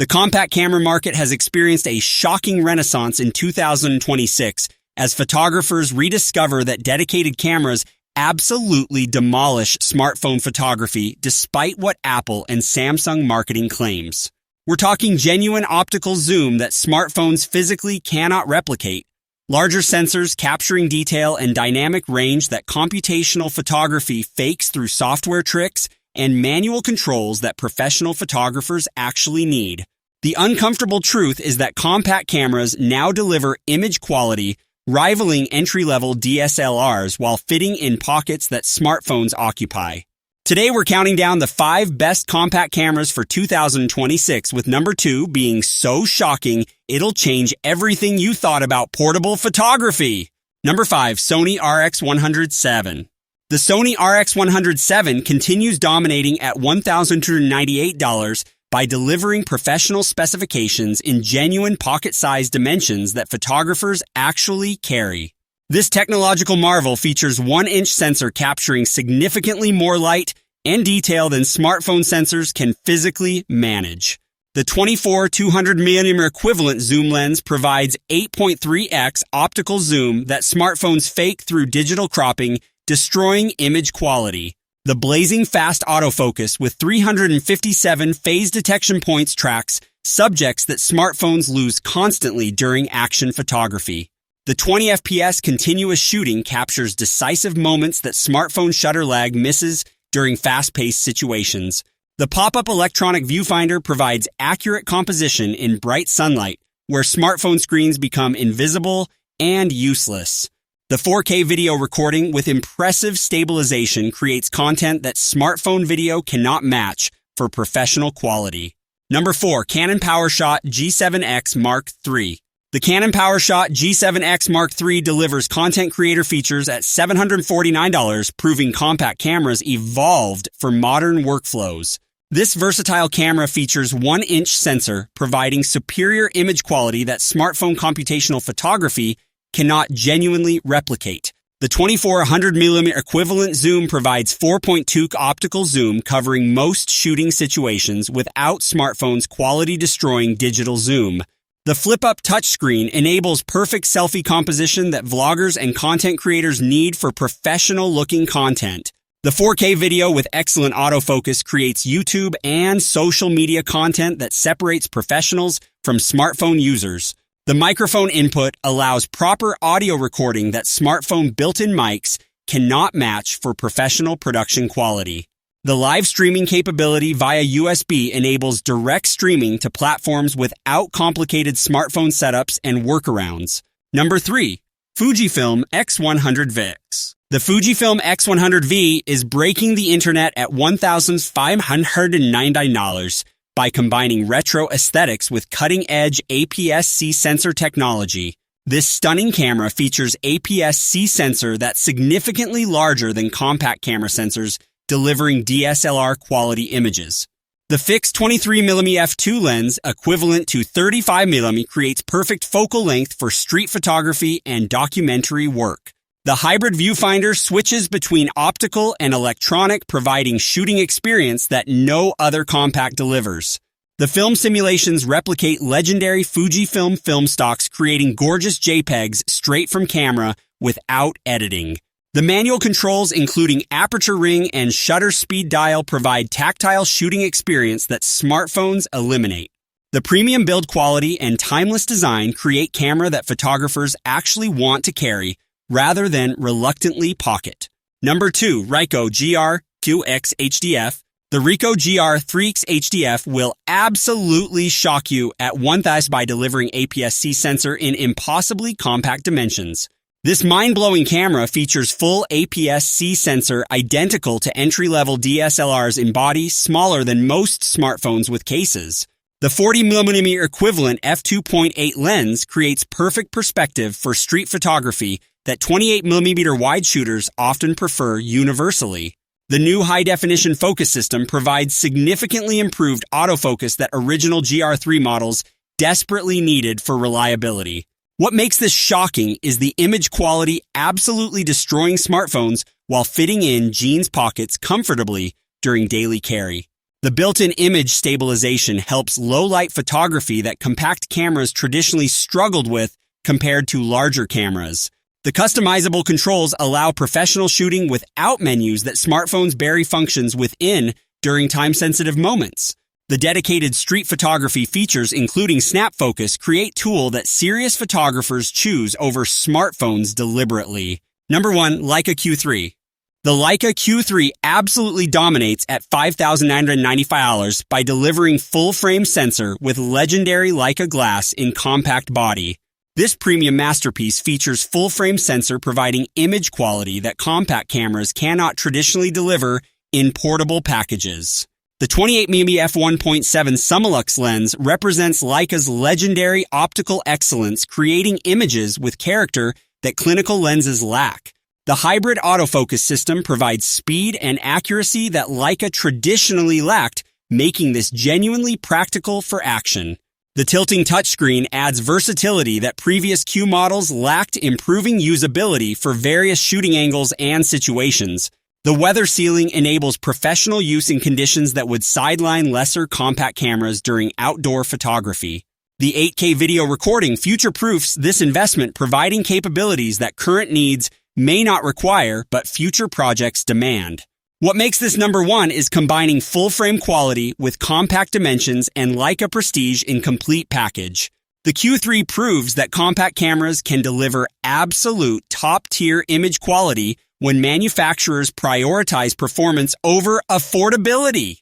The compact camera market has experienced a shocking renaissance in 2026 as photographers rediscover that dedicated cameras absolutely demolish smartphone photography despite what Apple and Samsung marketing claims. We're talking genuine optical zoom that smartphones physically cannot replicate, larger sensors capturing detail and dynamic range that computational photography fakes through software tricks, and manual controls that professional photographers actually need. The uncomfortable truth is that compact cameras now deliver image quality rivaling entry-level DSLRs while fitting in pockets that smartphones occupy. Today we're counting down the 5 best compact cameras for 2026, with number 2 being so shocking it'll change everything you thought about portable photography. Number 5, Sony RX100 VII. The Sony RX100 VII continues dominating at $1,298 by delivering professional specifications in genuine pocket-sized dimensions that photographers actually carry. This technological marvel features 1-inch sensor capturing significantly more light and detail than smartphone sensors can physically manage. The 24-200mm equivalent zoom lens provides 8.3x optical zoom that smartphones fake through digital cropping, destroying image quality. The blazing fast autofocus with 357 phase detection points tracks subjects that smartphones lose constantly during action photography. The 20 FPS continuous shooting captures decisive moments that smartphone shutter lag misses during fast-paced situations. The pop-up electronic viewfinder provides accurate composition in bright sunlight, where smartphone screens become invisible and useless. The 4K video recording with impressive stabilization creates content that smartphone video cannot match for professional quality. Number 4, Canon PowerShot G7X Mark III. The Canon PowerShot G7X Mark III delivers content creator features at $749, proving compact cameras evolved for modern workflows. This versatile camera features 1-inch sensor, providing superior image quality that smartphone computational photography cannot genuinely replicate. The 24-100mm equivalent zoom provides 4.2 optical zoom covering most shooting situations without smartphone's quality-destroying digital zoom. The flip-up touchscreen enables perfect selfie composition that vloggers and content creators need for professional-looking content. The 4K video with excellent autofocus creates YouTube and social media content that separates professionals from smartphone users. The microphone input allows proper audio recording that smartphone built-in mics cannot match for professional production quality. The live streaming capability via USB enables direct streaming to platforms without complicated smartphone setups and workarounds. Number 3, Fujifilm X100 VII. The Fujifilm X100VI is breaking the internet at $1,599 by combining retro aesthetics with cutting-edge APS-C sensor technology. This stunning camera features APS-C sensor that's significantly larger than compact camera sensors, delivering DSLR quality images. The fixed 23mm f2 lens, equivalent to 35mm, creates perfect focal length for street photography and documentary work. The hybrid viewfinder switches between optical and electronic, providing shooting experience that no other compact delivers. The film simulations replicate legendary Fujifilm film stocks, creating gorgeous JPEGs straight from camera without editing. The manual controls, including aperture ring and shutter speed dial, provide tactile shooting experience that smartphones eliminate. The premium build quality and timeless design create camera that photographers actually want to carry, rather than reluctantly pocket. Number 2, Ricoh GR3X HDF. The Ricoh GR3X HDF will absolutely shock you at $1,000 by delivering APS-C sensor in impossibly compact dimensions. This mind-blowing camera features full APS-C sensor identical to entry-level DSLRs in body, smaller than most smartphones with cases. The 40mm equivalent f2.8 lens creates perfect perspective for street photography that 28mm wide shooters often prefer universally. The new high-definition focus system provides significantly improved autofocus that original GR3 models desperately needed for reliability. What makes this shocking is the image quality absolutely destroying smartphones while fitting in jeans pockets comfortably during daily carry. The built-in image stabilization helps low-light photography that compact cameras traditionally struggled with compared to larger cameras. The customizable controls allow professional shooting without menus that smartphones bury functions within during time-sensitive moments. The dedicated street photography features, including snap focus, create tool that serious photographers choose over smartphones deliberately. Number 1, Leica Q3. The Leica Q3 absolutely dominates at $5,995 by delivering full-frame sensor with legendary Leica glass in compact body. This premium masterpiece features full-frame sensor providing image quality that compact cameras cannot traditionally deliver in portable packages. The 28mm f1.7 Summilux lens represents Leica's legendary optical excellence, creating images with character that clinical lenses lack. The hybrid autofocus system provides speed and accuracy that Leica traditionally lacked, making this genuinely practical for action. The tilting touchscreen adds versatility that previous Q models lacked, improving usability for various shooting angles and situations. The weather sealing enables professional use in conditions that would sideline lesser compact cameras during outdoor photography. The 8K video recording future-proofs this investment, providing capabilities that current needs may not require, but future projects demand. What makes this number 1 is combining full-frame quality with compact dimensions and Leica prestige in complete package. The Q3 proves that compact cameras can deliver absolute top-tier image quality when manufacturers prioritize performance over affordability.